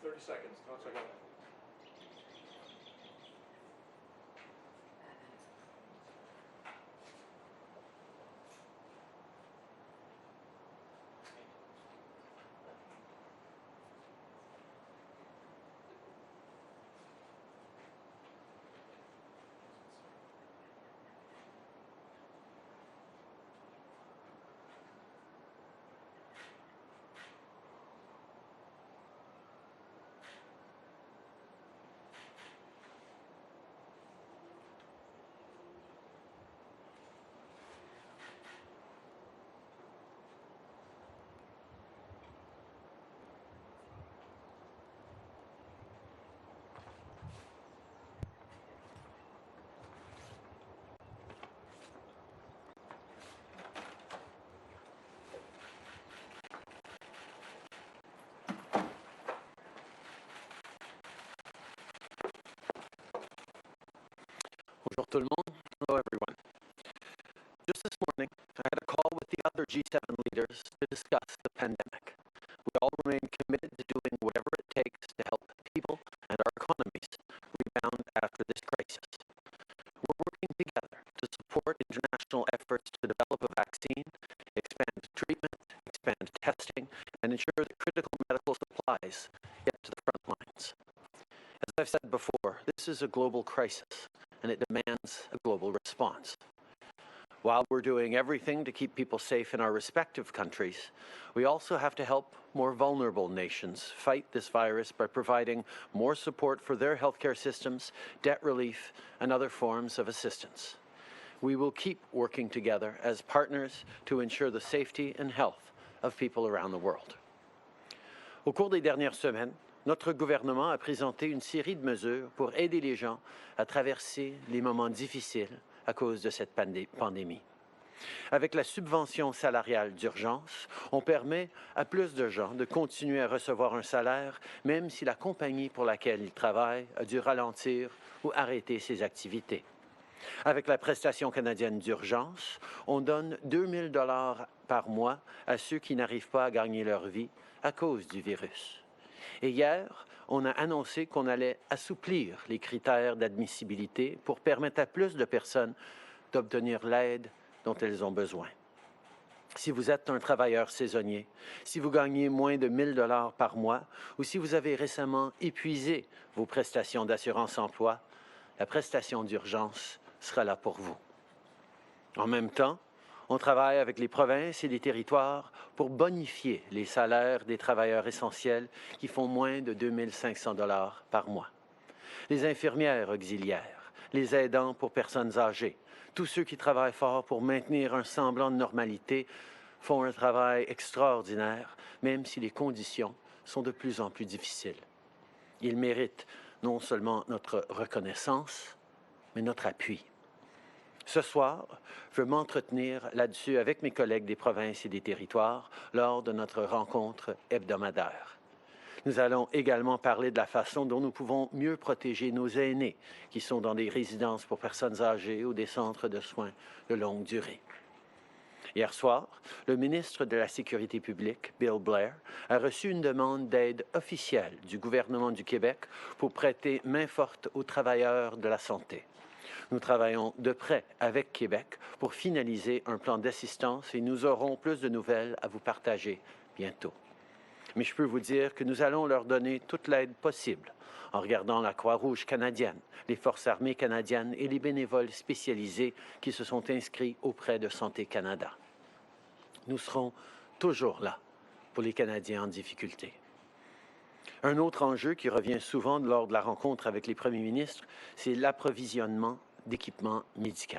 30 seconds. 30 seconds. Bonjour tout le monde. Hello everyone. Just this morning, I had a call with the other G7 leaders to discuss the pandemic. We all remain committed to doing whatever it takes to help people and our economies rebound after this crisis. We're working together to support international efforts to develop a vaccine, expand treatment, expand testing, and ensure that critical medical supplies get to the front lines. As I've said before, this is a global crisis, and it demands a global response. While we're doing everything to keep people safe in our respective countries, we also have to help more vulnerable nations fight this virus by providing more support for their healthcare systems, debt relief, and other forms of assistance. We will keep working together as partners to ensure the safety and health of people around the world. Au cours des dernières semaines, notre gouvernement a présenté une série de mesures pour aider les gens à traverser les moments difficiles à cause de cette pandémie. Avec la subvention salariale d'urgence, on permet à plus de gens de continuer à recevoir un salaire, même si la compagnie pour laquelle ils travaillent a dû ralentir ou arrêter ses activités. Avec la prestation canadienne d'urgence, on donne 2 000 $ par mois à ceux qui n'arrivent pas à gagner leur vie à cause du virus. Et hier, on a annoncé qu'on allait assouplir les critères d'admissibilité pour permettre à plus de personnes d'obtenir l'aide dont elles ont besoin. Si vous êtes un travailleur saisonnier, si vous gagnez moins de 1 000 $ par mois ou si vous avez récemment épuisé vos prestations d'assurance-emploi, la prestation d'urgence sera là pour vous. En même temps, on travaille avec les provinces et les territoires pour bonifier les salaires des travailleurs essentiels qui font moins de 2 500 $ par mois. Les infirmières auxiliaires, les aidants pour personnes âgées, tous ceux qui travaillent fort pour maintenir un semblant de normalité font un travail extraordinaire, même si les conditions sont de plus en plus difficiles. Ils méritent non seulement notre reconnaissance, mais notre appui. Ce soir, je veux m'entretenir là-dessus avec mes collègues des provinces et des territoires lors de notre rencontre hebdomadaire. Nous allons également parler de la façon dont nous pouvons mieux protéger nos aînés qui sont dans des résidences pour personnes âgées ou des centres de soins de longue durée. Hier soir, le ministre de la Sécurité publique, Bill Blair, a reçu une demande d'aide officielle du gouvernement du Québec pour prêter main forte aux travailleurs de la santé. Nous travaillons de près avec Québec pour finaliser un plan d'assistance et nous aurons plus de nouvelles à vous partager bientôt. Mais je peux vous dire que nous allons leur donner toute l'aide possible en regardant la Croix-Rouge canadienne, les Forces armées canadiennes et les bénévoles spécialisés qui se sont inscrits auprès de Santé Canada. Nous serons toujours là pour les Canadiens en difficulté. Un autre enjeu qui revient souvent lors de la rencontre avec les premiers ministres, c'est l'approvisionnement d'équipements médicaux.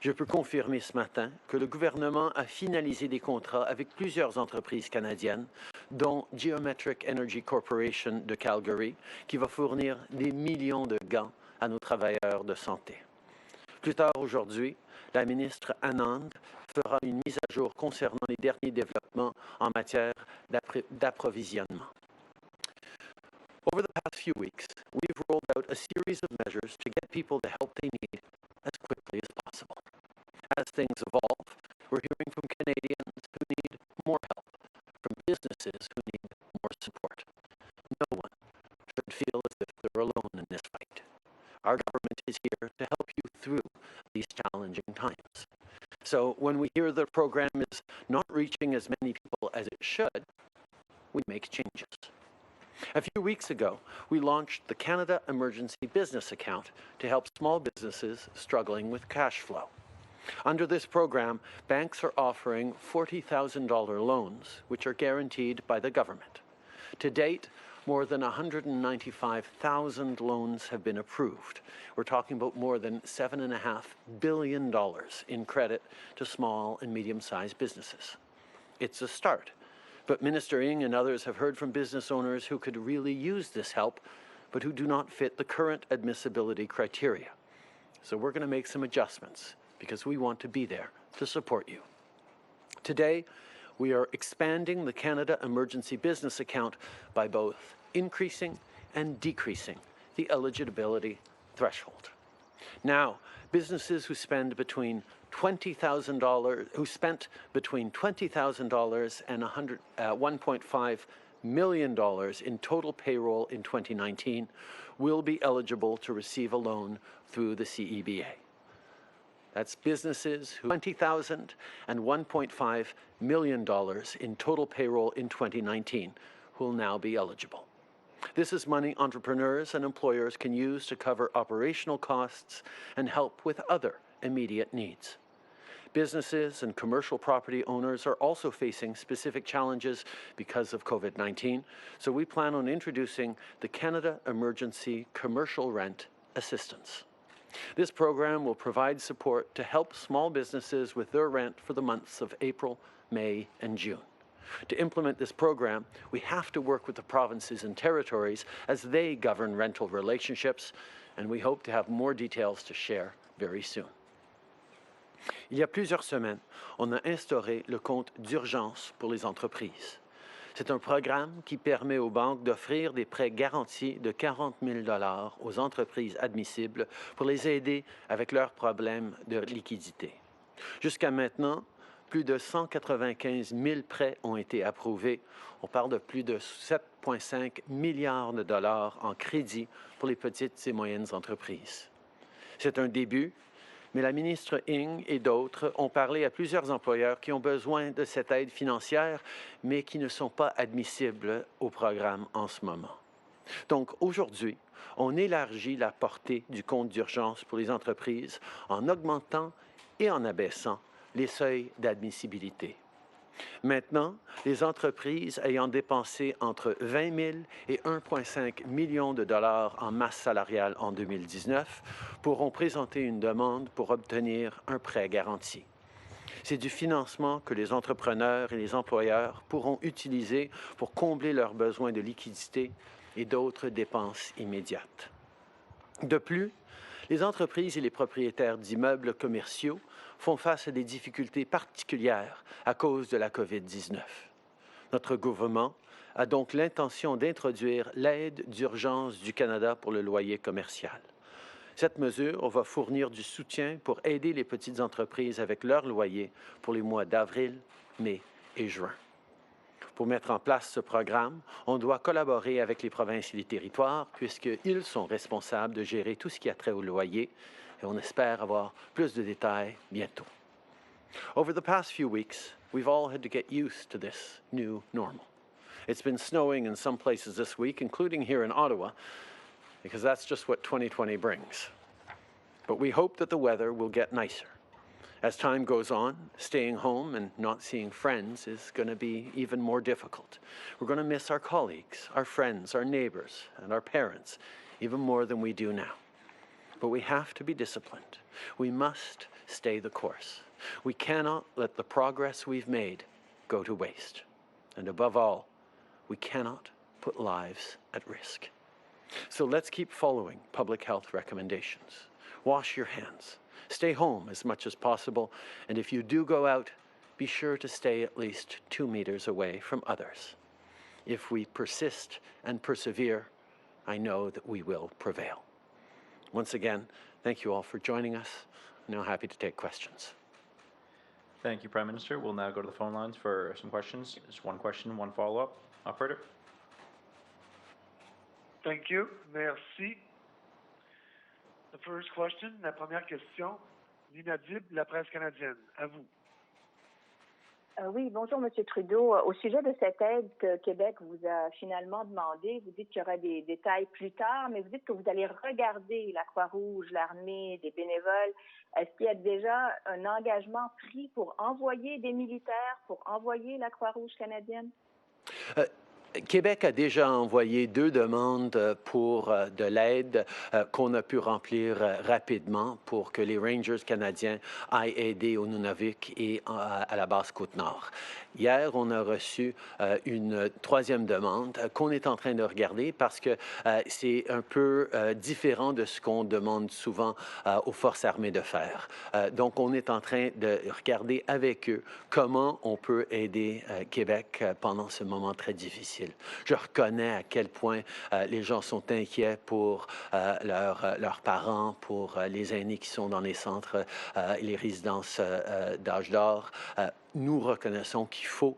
Je peux confirmer ce matin que le gouvernement a finalisé des contrats avec plusieurs entreprises canadiennes, dont Geometric Energy Corporation de Calgary, qui va fournir des millions de gants à nos travailleurs de santé. Plus tard aujourd'hui, la ministre Anand fera une mise à jour concernant les derniers développements en matière d'approvisionnement. Over the past few weeks, we've rolled out a series of measures to get people the help they need as quickly as possible. As things evolve, we're hearing from Canadians who need more help, from businesses who need more support. No one these challenging times. So when we hear the program is not reaching as many people as it should, we make changes. A few weeks ago, we launched the Canada Emergency Business Account to help small businesses struggling with cash flow. Under this program, banks are offering $40,000 loans, which are guaranteed by the government. To date, more than 195,000 loans have been approved. We're talking about more than $7.5 billion in credit to small and medium-sized businesses. It's a start, but Minister Ng and others have heard from business owners who could really use this help, but who do not fit the current admissibility criteria. So we're going to make some adjustments because we want to be there to support you. Today, we are expanding the Canada Emergency Business Account by both increasing and decreasing the eligibility threshold. Now, businesses who spend between $20,000, who spent between $20,000 and $1.5 million in total payroll in 2019 will be eligible to receive a loan through the CEBA. That's businesses who $20,000 and $1.5 million in total payroll in 2019 who will now be eligible. This is money entrepreneurs and employers can use to cover operational costs and help with other immediate needs. Businesses and commercial property owners are also facing specific challenges because of COVID-19, so we plan on introducing the Canada Emergency Commercial Rent Assistance. This program will provide support to help small businesses with their rent for the months of April, May, and June. To implement this program, we have to work with the provinces and territories as they govern rental relationships, and we hope to have more details to share very soon. Il y a plusieurs semaines, on a instauré le compte d'urgence pour les entreprises. C'est un programme qui permet aux banques d'offrir des prêts garantis de 40 000 $ aux entreprises admissibles pour les aider avec leurs problèmes de liquidité. Jusqu'à maintenant, plus de 195 000 prêts ont été approuvés. On parle de plus de 7,5 milliards de dollars en crédit pour les petites et moyennes entreprises. C'est un début, mais la ministre Ng et d'autres ont parlé à plusieurs employeurs qui ont besoin de cette aide financière, mais qui ne sont pas admissibles au programme en ce moment. Donc aujourd'hui, on élargit la portée du compte d'urgence pour les entreprises en augmentant et en abaissant les seuils d'admissibilité. Maintenant, les entreprises ayant dépensé entre 20 000 et 1,5 million de dollars en masse salariale en 2019 pourront présenter une demande pour obtenir un prêt garanti. C'est du financement que les entrepreneurs et les employeurs pourront utiliser pour combler leurs besoins de liquidité et d'autres dépenses immédiates. De plus, les entreprises et les propriétaires d'immeubles commerciaux font face à des difficultés particulières à cause de la COVID-19. Notre gouvernement a donc l'intention d'introduire l'aide d'urgence du Canada pour le loyer commercial. Cette mesure va fournir du soutien pour aider les petites entreprises avec leur loyer pour les mois d'avril, mai et juin. Pour mettre en place ce programme, on doit collaborer avec les provinces et les territoires puisqu'ils sont responsables de gérer tout ce qui a trait au loyer et on espère avoir plus de détails bientôt. Over the past few weeks, we've all had to get used to this new normal. It's been snowing in some places this week, including here in Ottawa, because that's just what 2020 brings. But we hope that the weather will get nicer. As time goes on, staying home and not seeing friends is going to be even more difficult. We're going to miss our colleagues, our friends, our neighbors, and our parents, even more than we do now. But we have to be disciplined. We must stay the course. We cannot let the progress we've made go to waste. And above all, we cannot put lives at risk. So let's keep following public health recommendations. Wash your hands. Stay home as much as possible, and if you do go out, be sure to stay at least 2 meters away from others. If we persist and persevere, I know that we will prevail. Once again, thank you all for joining us. I'm now happy to take questions. Thank you, Prime Minister. We'll now go to the phone lines for some questions. Just one question, one follow-up. Operator. Thank you. Merci. The first question, la première question, l'inaudible, la presse canadienne. À vous. Oui, bonjour, M. Trudeau. Au sujet de cette aide que Québec vous a finalement demandé, vous dites qu'il y aura des détails plus tard, mais vous dites que vous allez regarder la Croix-Rouge, l'armée, des bénévoles. Est-ce qu'il y a déjà un engagement pris pour envoyer des militaires, pour envoyer la Croix-Rouge canadienne? Québec a déjà envoyé 2 demandes pour de l'aide qu'on a pu remplir rapidement pour que les Rangers canadiens aillent aider au Nunavik et à la base Côte-Nord. Hier, on a reçu une 3e demande qu'on est en train de regarder parce que c'est un peu différent de ce qu'on demande souvent aux forces armées de faire. Donc, on est en train de regarder avec eux comment on peut aider Québec pendant ce moment très difficile. Je reconnais à quel point les gens sont inquiets pour leurs parents, pour les aînés qui sont dans les centres et les résidences d'âge d'or. Nous reconnaissons qu'il faut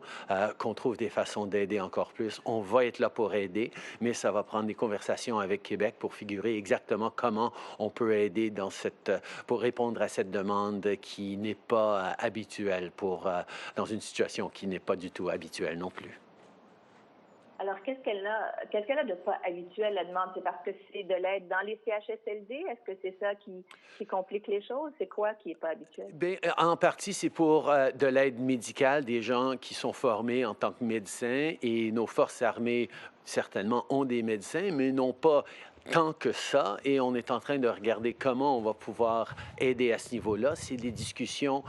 qu'on trouve des façons d'aider encore plus. On va être là pour aider, mais ça va prendre des conversations avec Québec pour figurer exactement comment on peut aider pour répondre à cette demande qui n'est pas habituelle dans une situation qui n'est pas du tout habituelle non plus. Alors, qu'est-ce qu'elle a de pas habituel, la demande? C'est parce que c'est de l'aide dans les CHSLD? Est-ce que c'est ça qui complique les choses? C'est quoi qui n'est pas habituel? Bien, en partie, c'est pour de l'aide médicale, des gens qui sont formés en tant que médecins, et nos forces armées, certainement, ont des médecins, mais n'ont pas tant que ça, et on est en train de regarder comment on va pouvoir aider à ce niveau-là. C'est des discussions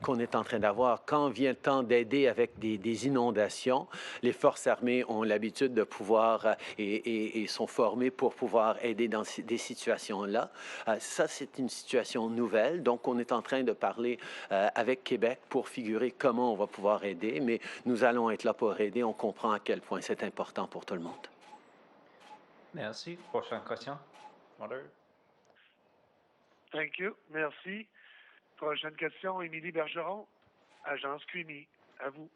qu'on est en train d'avoir. Quand vient le temps d'aider avec des inondations, les forces armées ont l'habitude de pouvoir et sont formées pour pouvoir aider dans des situations-là. Ça, c'est une situation nouvelle, donc on est en train de parler avec Québec pour figurer comment on va pouvoir aider, mais nous allons être là pour aider. On comprend à quel point c'est important pour tout le monde. Merci. Prochaine question. Moderator. Thank you. Merci. Prochaine question, Émilie Bergeron, Agence QMI. À vous.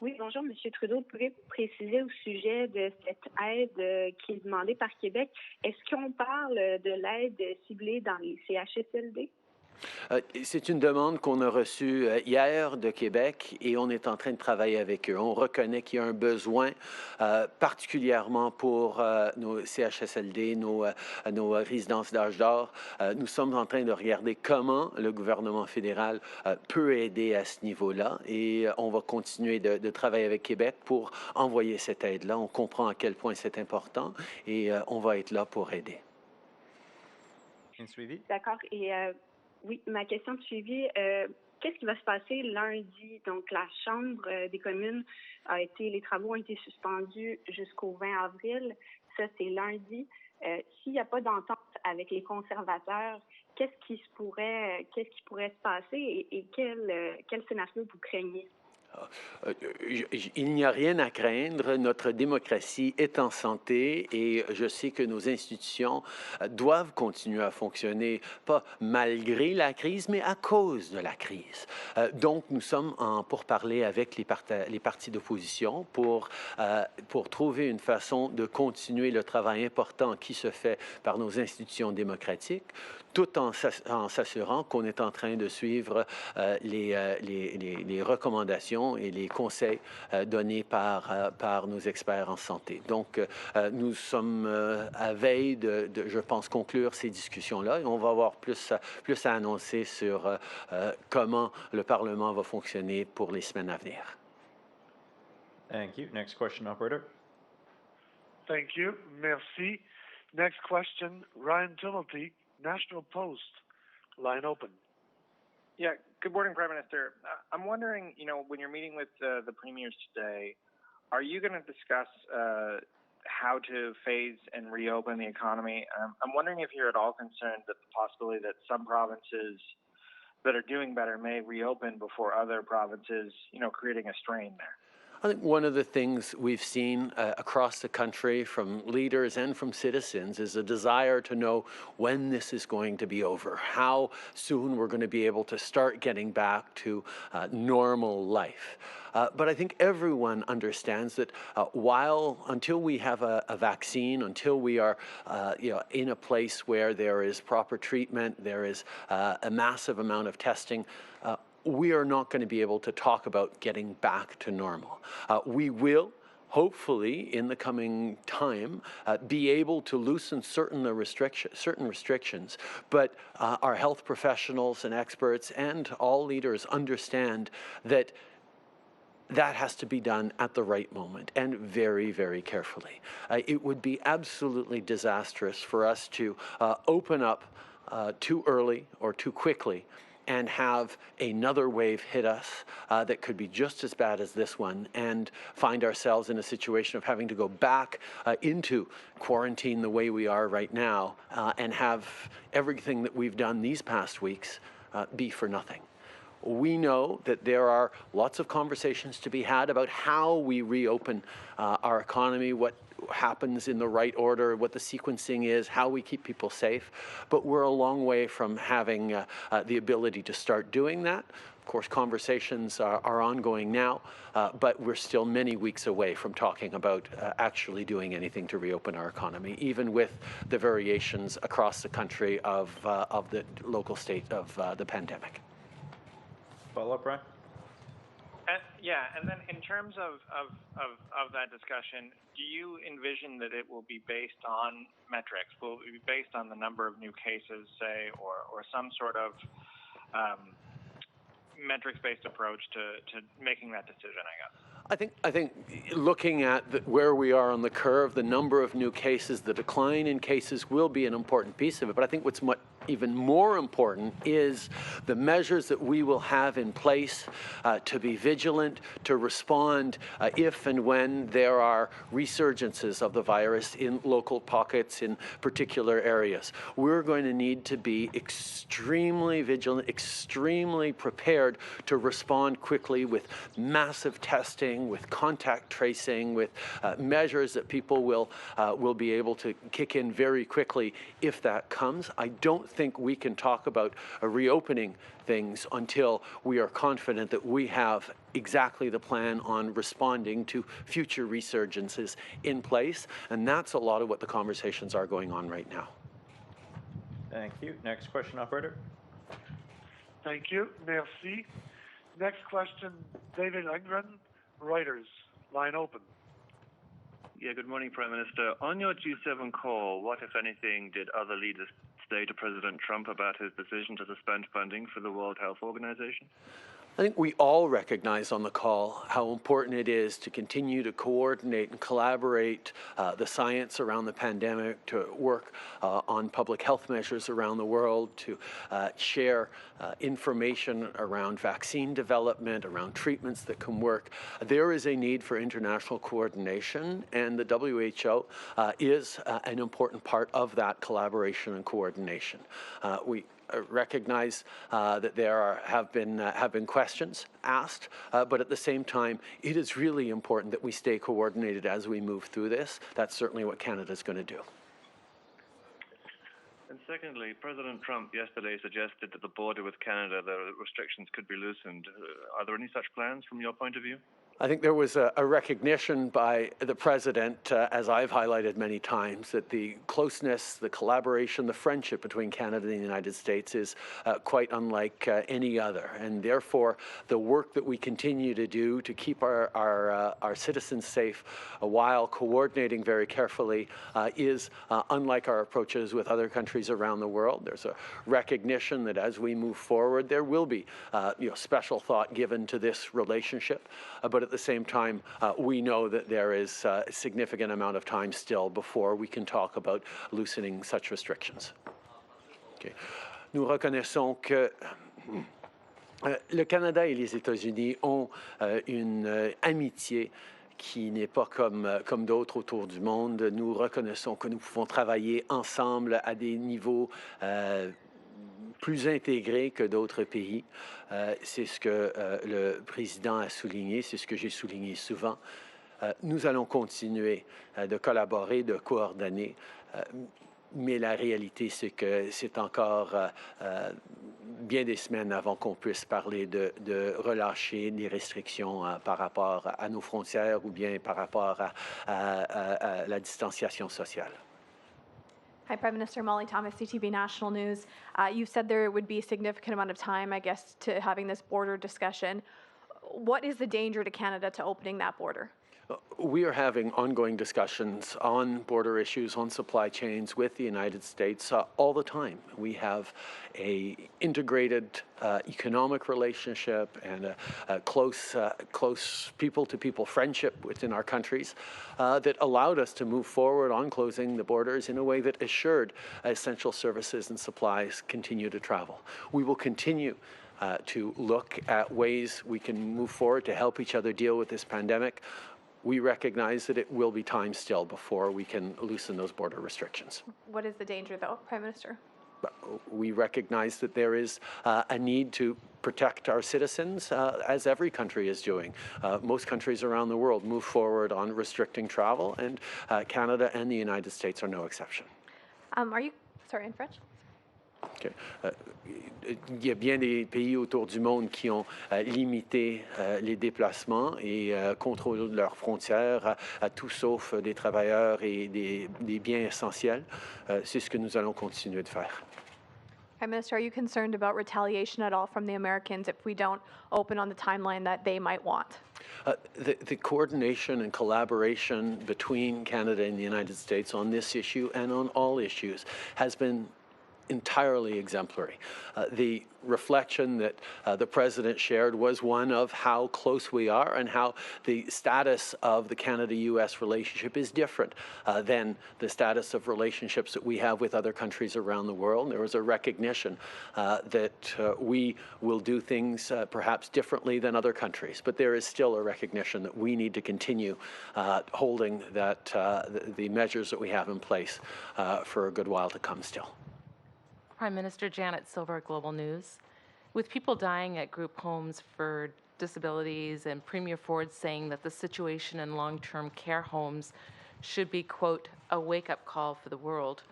Oui, bonjour, M. Trudeau. Pouvez-vous préciser au sujet de cette aide qui est demandée par Québec? Est-ce qu'on parle de l'aide ciblée dans les CHSLD? C'est une demande qu'on a reçue hier de Québec et on est en train de travailler avec eux. On reconnaît qu'il y a un besoin particulièrement pour nos CHSLD, nos résidences d'âge d'or. Nous sommes en train de regarder comment le gouvernement fédéral peut aider à ce niveau-là et on va continuer de travailler avec Québec pour envoyer cette aide-là. On comprend à quel point c'est important et on va être là pour aider. D'accord. Et oui, ma question de suivi, qu'est-ce qui va se passer lundi? Donc, la Chambre des communes les travaux ont été suspendus jusqu'au 20 avril. Ça, c'est lundi. S'il n'y a pas d'entente avec les conservateurs, qu'est-ce qui pourrait se passer et quel scénario vous craignez? Il n'y a rien à craindre. Notre démocratie est en santé et je sais que nos institutions doivent continuer à fonctionner, pas malgré la crise, mais à cause de la crise. Donc, nous sommes en pourparlers avec les partis d'opposition pour trouver une façon de continuer le travail important qui se fait par nos institutions démocratiques, tout en s'assurant qu'on est en train de suivre les recommandations et les conseils donnés par nos experts en santé. Donc, nous sommes à veille de, je pense, conclure ces discussions-là et on va avoir plus à annoncer sur comment le Parlement va fonctionner pour les semaines à venir. Thank you. Next question, operator. Thank you. Merci. Next question, Ryan Tumulty, National Post. Line open. Yeah, good morning, Prime Minister. I'm wondering, when you're meeting with the premiers today, are you going to discuss how to phase and reopen the economy? I'm wondering if you're at all concerned that the possibility that some provinces that are doing better may reopen before other provinces, creating a strain there. I think one of the things we've seen across the country from leaders and from citizens is a desire to know when this is going to be over, how soon we're going to be able to start getting back to normal life. But I think everyone understands that until we have a vaccine, until we are in a place where there is proper treatment, there is a massive amount of testing, we are not going to be able to talk about getting back to normal. We will, hopefully, in the coming time, be able to loosen certain restrictions, but our health professionals and experts and all leaders understand that that has to be done at the right moment and very, very carefully. It would be absolutely disastrous for us to open up too early or too quickly and have another wave hit us that could be just as bad as this one, and find ourselves in a situation of having to go back into quarantine the way we are right now, and have everything that we've done these past weeks be for nothing. We know that there are lots of conversations to be had about how we reopen our economy, what happens in the right order, what the sequencing is, how we keep people safe, but we're a long way from having the ability to start doing that. Of course, conversations are ongoing now, but we're still many weeks away from talking about actually doing anything to reopen our economy, even with the variations across the country of the local state of the pandemic. Follow-up, Brian? Yeah, and then in terms of that discussion, do you envision that it will be based on metrics? Will it be based on the number of new cases, say, or some sort of metrics-based approach to making that decision, I guess? I think looking at where we are on the curve, the number of new cases, the decline in cases will be an important piece of it. But I think what's even more important is the measures that we will have in place to be vigilant, to respond if and when there are resurgences of the virus in local pockets, in particular areas. We're going to need to be extremely vigilant, extremely prepared to respond quickly with massive testing, with contact tracing, with measures that people will be able to kick in very quickly if that comes. I don't think we can talk about reopening things until we are confident that we have exactly the plan on responding to future resurgences in place, and that's a lot of what the conversations are going on right now. Thank you. Next question, operator. Thank you. Merci. Next question, David Ungren, Reuters. Line open. Yeah, good morning, Prime Minister. On your G7 call, what, if anything, did other leaders say to President Trump about his decision to suspend funding for the World Health Organization? I think we all recognize on the call how important it is to continue to coordinate and collaborate the science around the pandemic, to work on public health measures around the world, to share information around vaccine development, around treatments that can work. There is a need for international coordination, and the WHO is an important part of that collaboration and coordination. We recognize that there have been questions asked, but at the same time, it is really important that we stay coordinated as we move through this. That's certainly what Canada is going to do. And secondly, President Trump yesterday suggested that the border with Canada, the restrictions could be loosened. Are there any such plans from your point of view? I think there was a recognition by the president, as I've highlighted many times, that the closeness, the collaboration, the friendship between Canada and the United States is quite unlike any other. And therefore, the work that we continue to do to keep our citizens safe while coordinating very carefully is unlike our approaches with other countries around the world. There's a recognition that as we move forward, there will be special thought given to this relationship. But at the same time, we know that there is a significant amount of time still before we can talk about loosening such restrictions. Okay. Nous reconnaissons que le Canada et les États-Unis ont une amitié qui n'est pas comme d'autres autour du monde. Nous reconnaissons que nous pouvons travailler ensemble à des niveaux plus intégré que d'autres pays. C'est ce que le président a souligné, c'est ce que j'ai souligné souvent. Nous allons continuer de collaborer, de coordonner, mais la réalité, c'est que c'est encore bien des semaines avant qu'on puisse parler de relâcher des restrictions par rapport à nos frontières ou bien par rapport à la distanciation sociale. Hi, Prime Minister. Molly Thomas, CTV National News. You said there would be a significant amount of time, I guess, to having this border discussion. What is the danger to Canada to opening that border? We are having ongoing discussions on border issues, on supply chains with the United States all the time. We have an integrated economic relationship and a close people-to-people friendship within our countries that allowed us to move forward on closing the borders in a way that assured essential services and supplies continue to travel. We will continue to look at ways we can move forward to help each other deal with this pandemic. We recognize that it will be time still before we can loosen those border restrictions. What is the danger, though, Prime Minister? We recognize that there is a need to protect our citizens, as every country is doing. Most countries around the world move forward on restricting travel, and Canada and the United States are no exception. Sorry, in French? Okay. Il y a bien des pays autour du monde qui ont limité les déplacements et contrôlent leurs frontières à tout sauf des travailleurs et des biens essentiels. C'est ce que nous allons continuer de faire. Prime Minister, are you concerned about retaliation at all from the Americans if we don't open on the timeline that they might want? The coordination and collaboration between Canada and the United States on this issue and on all issues has been entirely exemplary. The reflection that the President shared was one of how close we are and how the status of the Canada-U.S. relationship is different than the status of relationships that we have with other countries around the world. There was a recognition that we will do things perhaps differently than other countries, but there is still a recognition that we need to continue holding that the measures that we have in place for a good while to come still. Prime Minister Janet Silver, Global News. With people dying at group homes for disabilities and Premier Ford saying that the situation in long-term care homes should be, quote, a wake-up call for the world,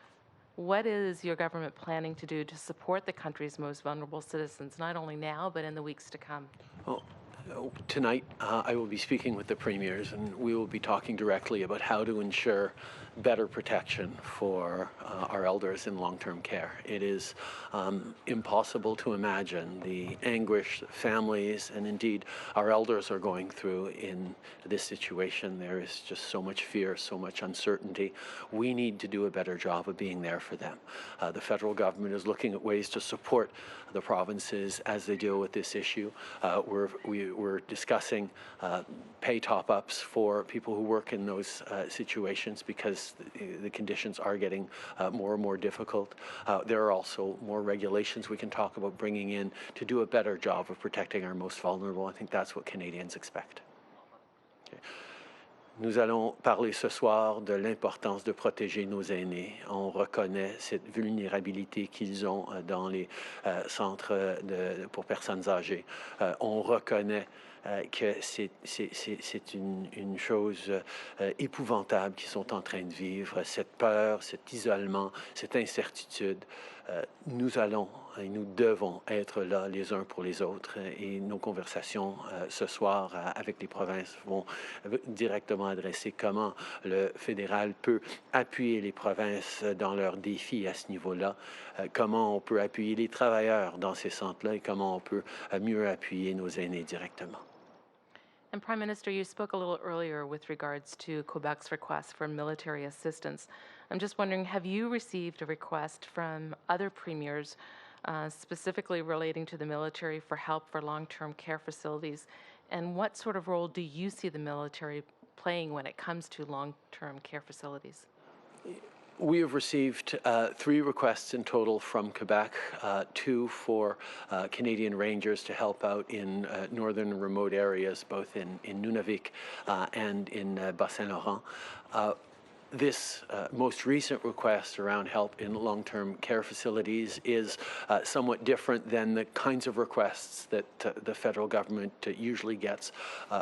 what is your government planning to do to support the country's most vulnerable citizens, not only now, but in the weeks to come? Well, tonight, I will be speaking with the premiers, and we will be talking directly about how to ensure better protection for our elders in long-term care. It is impossible to imagine the anguish families and indeed our elders are going through in this situation. There is just so much fear, so much uncertainty. We need to do a better job of being there for them. The federal government is looking at ways to support the provinces as they deal with this issue. We're discussing pay top-ups for people who work in those situations because the conditions are getting more and more difficult. There are also more regulations we can talk about bringing in to do a better job of protecting our most vulnerable. I think that's what Canadians expect. Okay. Nous allons parler ce soir de l'importance de protéger nos aînés. On reconnaît cette vulnérabilité qu'ils ont dans les centres pour personnes âgées. On reconnaît que c'est une chose épouvantable qu'ils sont en train de vivre, cette peur, cet isolement, cette incertitude. Nous allons et nous devons être là les uns pour les autres et nos conversations ce soir avec les provinces vont directement adresser comment le fédéral peut appuyer les provinces dans leurs défis à ce niveau-là, comment on peut appuyer les travailleurs dans ces centres-là et comment on peut mieux appuyer nos aînés directement. And Prime Minister, you spoke a little earlier with regards to Quebec's request for military assistance. I'm just wondering, have you received a request from other premiers specifically relating to the military for help for long-term care facilities? And what sort of role do you see the military playing when it comes to long-term care facilities? We have received 3 requests in total from Quebec, 2 for Canadian Rangers to help out in northern remote areas, both in Nunavik and in Bas-Saint-Laurent. This most recent request around help in long-term care facilities is somewhat different than the kinds of requests that the federal government usually gets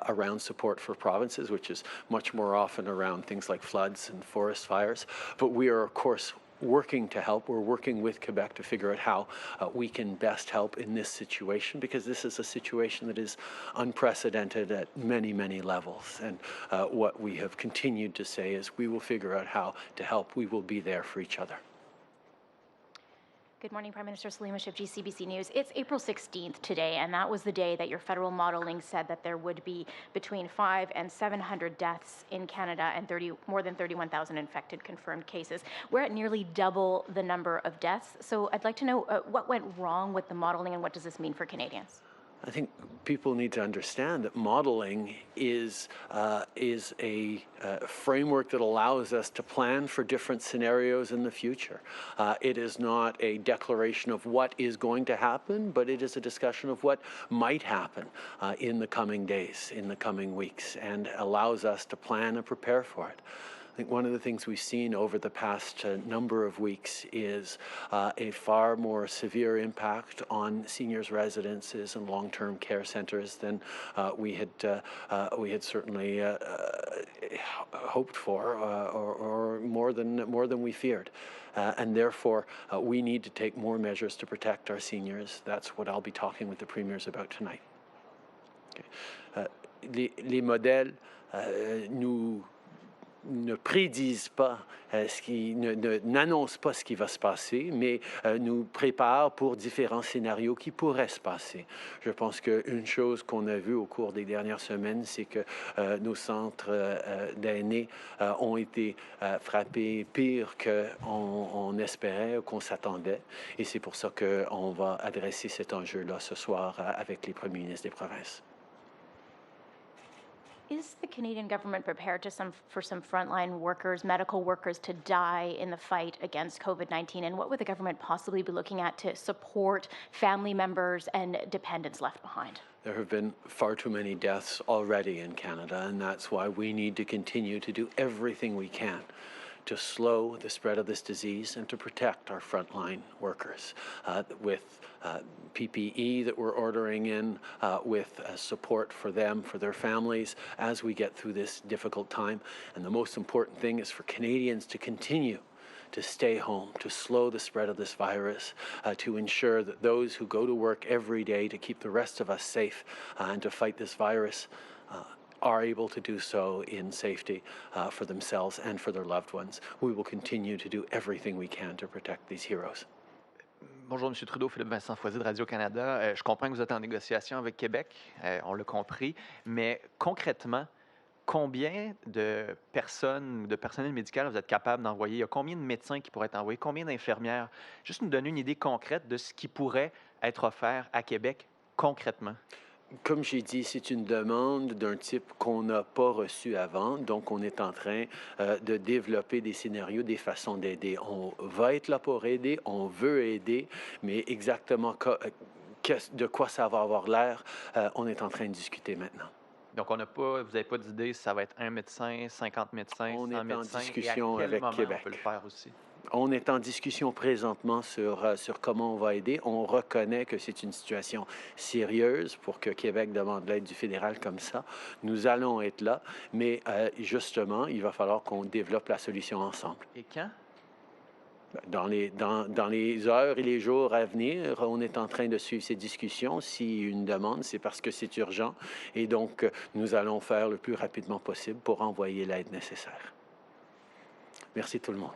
around support for provinces, which is much more often around things like floods and forest fires. But we are, of course, working to help. We're working with Quebec to figure out how we can best help in this situation, because this is a situation that is unprecedented at many, many levels. And what we have continued to say is we will figure out how to help. We will be there for each other. Good morning, Prime Minister. Salima Shivji, CBC News. It's April 16th today, and that was the day that your federal modeling said that there would be between 500 and 700 deaths in Canada and more than 31,000 infected confirmed cases. We're at nearly double the number of deaths. So I'd like to know what went wrong with the modeling and what does this mean for Canadians? I think people need to understand that modeling is a framework that allows us to plan for different scenarios in the future. It is not a declaration of what is going to happen, but it is a discussion of what might happen in the coming days, in the coming weeks, and allows us to plan and prepare for it. I think one of the things we've seen over the past number of weeks is a far more severe impact on seniors' residences and long-term care centres than we had certainly hoped for, or more than we feared. And therefore, we need to take more measures to protect our seniors. That's what I'll be talking with the premiers about tonight. Okay. Les modèles ne prédisent pas n'annoncent pas ce qui va se passer, mais nous préparent pour différents scénarios qui pourraient se passer. Je pense qu'une chose qu'on a vue au cours des dernières semaines, c'est que nos centres d'aînés ont été frappés pire qu'on espérait, qu'on s'attendait, et c'est pour ça qu'on va adresser cet enjeu-là ce soir avec les premiers ministres des provinces. Is the Canadian government prepared for some frontline workers, medical workers, to die in the fight against COVID-19? And what would the government possibly be looking at to support family members and dependents left behind? There have been far too many deaths already in Canada, and that's why we need to continue to do everything we can to slow the spread of this disease and to protect our frontline workers with PPE that we're ordering in, with support for them, for their families, as we get through this difficult time. And the most important thing is for Canadians to continue to stay home, to slow the spread of this virus, to ensure that those who go to work every day to keep the rest of us safe and to fight this virus are able to do so in safety for themselves and for their loved ones. We will continue to do everything we can to protect these heroes. Bonjour, M. Trudeau, Philippe Vincent Foisy de Radio-Canada. Je comprends que vous êtes en négociation avec Québec, on l'a compris, mais concrètement, combien de personnel médical vous êtes capable d'envoyer? Il y a combien de médecins qui pourraient être envoyés? Combien d'infirmières? Juste nous donner une idée concrète de ce qui pourrait être offert à Québec concrètement. Comme j'ai dit, c'est une demande d'un type qu'on n'a pas reçu avant, donc on est en train de développer des scénarios, des façons d'aider. On va être là pour aider, on veut aider, mais exactement de quoi ça va avoir l'air, on est en train de discuter maintenant. Donc, vous n'avez pas d'idée si ça va être un médecin, 50 médecins, 100 médecins? On est en discussion avec Québec. On peut le faire aussi? On est en discussion présentement sur comment on va aider. On reconnaît que c'est une situation sérieuse pour que Québec demande l'aide du fédéral comme ça. Nous allons être là, mais justement, il va falloir qu'on développe la solution ensemble. Et quand? Dans les heures et les jours à venir, on est en train de suivre ces discussions. Si une demande, c'est parce que c'est urgent. Et donc, nous allons faire le plus rapidement possible pour envoyer l'aide nécessaire. Merci tout le monde.